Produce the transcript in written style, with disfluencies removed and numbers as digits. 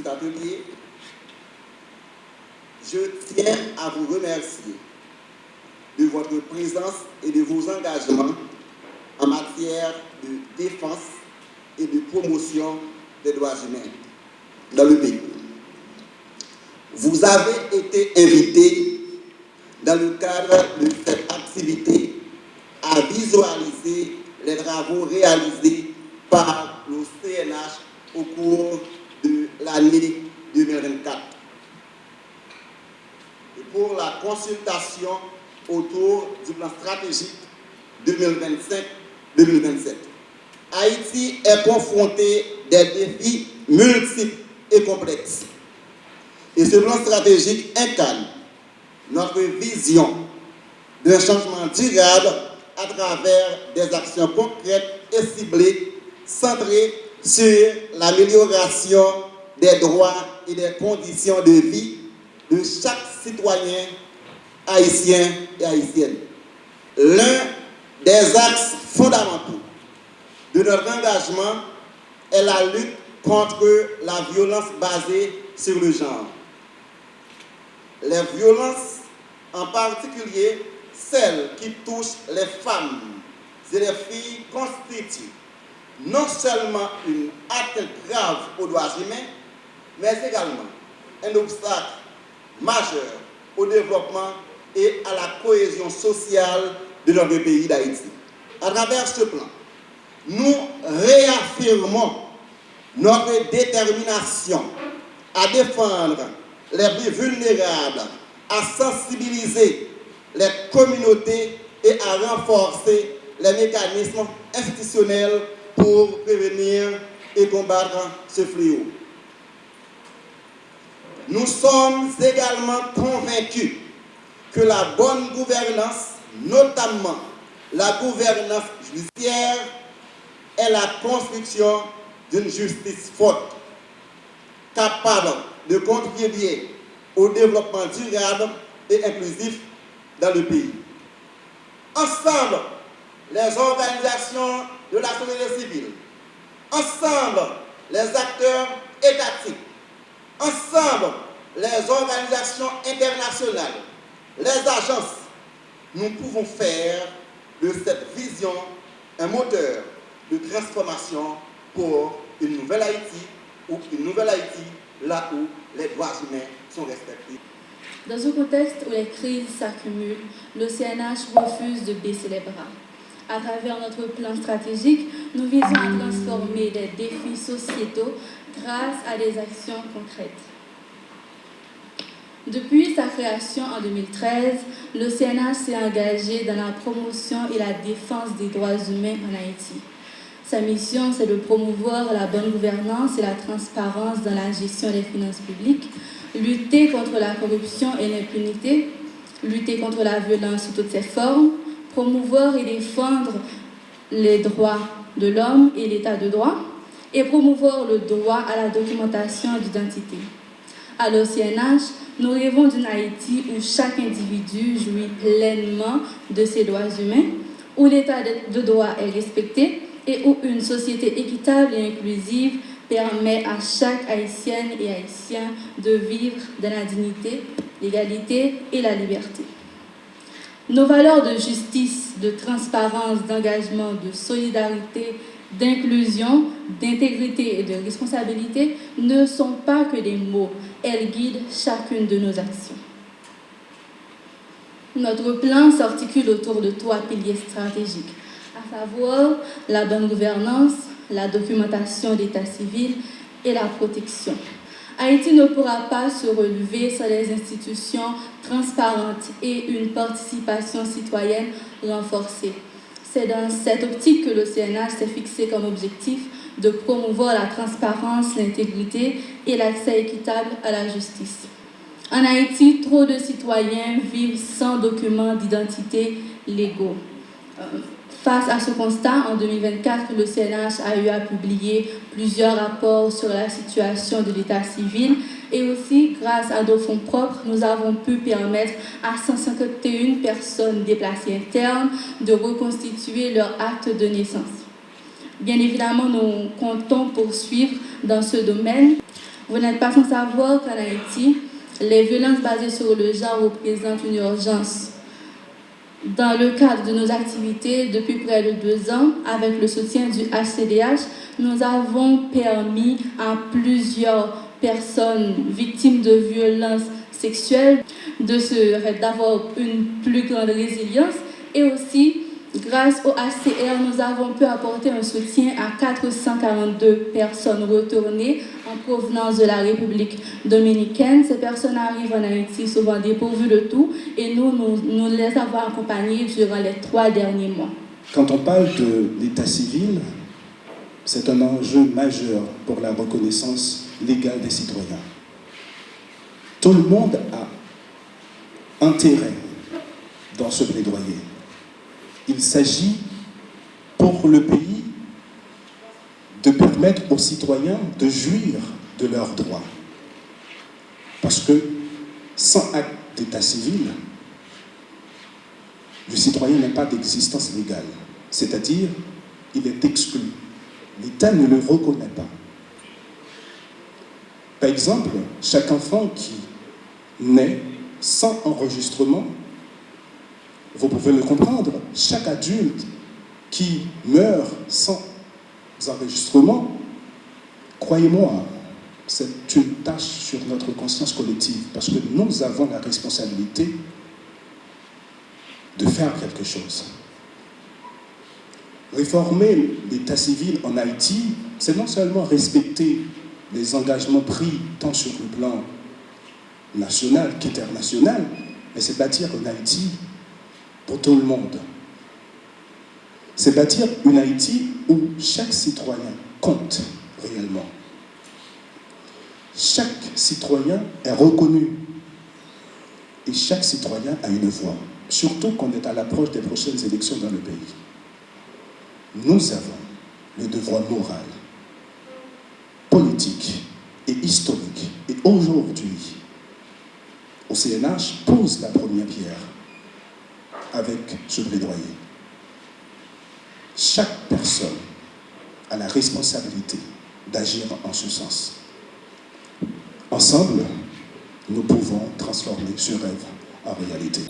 cet atelier, je tiens à vous remercier de votre présence et de vos engagements en matière de défense et de promotion des droits humains dans le pays. Vous avez été invités dans le cadre de cette activité à visualiser les travaux réalisés par le CNH au cours de l'année 2024 et pour la consultation autour du plan stratégique 2025-2027. Haïti est confronté à des défis multiples et complexes. Et ce plan stratégique incarne notre vision d'un changement durable à travers des actions concrètes et ciblées, centrées sur l'amélioration des droits et des conditions de vie de chaque citoyen haïtien et haïtienne. L'un des axes fondamentaux de notre engagement est la lutte contre la violence basée sur le genre. Les violences, en particulier celles qui touchent les femmes et les filles, constituent non seulement une atteinte grave aux droits humains, mais également un obstacle majeur au développement et à la cohésion sociale de notre pays d'Haïti. À travers ce plan, nous réaffirmons notre détermination à défendre les plus vulnérables, à sensibiliser les communautés et à renforcer les mécanismes institutionnels pour prévenir et combattre ce fléau. Nous sommes également convaincus que la bonne gouvernance, notamment la gouvernance judiciaire, est la construction d'une justice forte, capable de contribuer au développement durable et inclusif dans le pays. Ensemble, les organisations de la société civile, ensemble, les acteurs étatiques, ensemble, les organisations internationales, les agences, nous pouvons faire de cette vision un moteur de transformation pour une nouvelle Haïti ou une nouvelle Haïti là où les droits humains sont respectés. Dans un contexte où les crises s'accumulent, le CNH refuse de baisser les bras. À travers notre plan stratégique, nous visons à transformer les défis sociétaux grâce à des actions concrètes. Depuis sa création en 2013, le CNH s'est engagé dans la promotion et la défense des droits humains en Haïti. Sa mission, c'est de promouvoir la bonne gouvernance et la transparence dans la gestion des finances publiques, lutter contre la corruption et l'impunité, lutter contre la violence sous toutes ses formes, promouvoir et défendre les droits de l'homme et l'état de droit, et promouvoir le droit à la documentation d'identité. À l'OCNH, nous rêvons d'une Haïti où chaque individu jouit pleinement de ses droits humains, où l'état de droit est respecté et où une société équitable et inclusive permet à chaque Haïtienne et Haïtien de vivre dans la dignité, l'égalité et la liberté. Nos valeurs de justice, de transparence, d'engagement, de solidarité, d'inclusion, d'intégrité et de responsabilité ne sont pas que des mots, elles guident chacune de nos actions. Notre plan s'articule autour de 3 piliers stratégiques, à savoir la bonne gouvernance, la documentation d'état civil et la protection. Haïti ne pourra pas se relever sans des institutions transparentes et une participation citoyenne renforcée. C'est dans cette optique que le CNH s'est fixé comme objectif de promouvoir la transparence, l'intégrité et l'accès équitable à la justice. En Haïti, trop de citoyens vivent sans documents d'identité légaux. Face à ce constat, en 2024, le CNH a eu à publier plusieurs rapports sur la situation de l'état civil et aussi, grâce à nos fonds propres, nous avons pu permettre à 151 personnes déplacées internes de reconstituer leur acte de naissance. Bien évidemment, nous comptons poursuivre dans ce domaine. Vous n'êtes pas sans savoir qu'en Haïti, les violences basées sur le genre représentent une urgence. Dans le cadre de nos activités, depuis près de 2 ans, avec le soutien du HCDH, nous avons permis à plusieurs personnes victimes de violences sexuelles d'avoir une plus grande résilience et aussi, grâce au HCR, nous avons pu apporter un soutien à 442 personnes retournées en provenance de la République dominicaine. Ces personnes arrivent en Haïti souvent dépourvues de tout et nous les avons accompagnées durant les 3 derniers mois. Quand on parle de l'état civil, c'est un enjeu majeur pour la reconnaissance légale des citoyens. Tout le monde a intérêt dans ce plaidoyer. Il s'agit pour le pays de permettre aux citoyens de jouir de leurs droits. Parce que sans acte d'état civil, le citoyen n'a pas d'existence légale. C'est-à-dire, il est exclu. L'État ne le reconnaît pas. Par exemple, chaque enfant qui naît sans enregistrement, vous pouvez le comprendre, chaque adulte qui meurt sans enregistrement, croyez-moi, c'est une tâche sur notre conscience collective, parce que nous avons la responsabilité de faire quelque chose. Réformer l'état civil en Haïti, c'est non seulement respecter les engagements pris tant sur le plan national qu'international, mais c'est bâtir une Haïti pour tout le monde. C'est bâtir une Haïti où chaque citoyen compte réellement. Chaque citoyen est reconnu et chaque citoyen a une voix, surtout qu'on est à l'approche des prochaines élections dans le pays. Nous avons le devoir moral, politique et historique. Et aujourd'hui, au CNH pose la première pierre avec ce plaidoyer. Chaque personne a la responsabilité d'agir en ce sens. Ensemble, nous pouvons transformer ce rêve en réalité.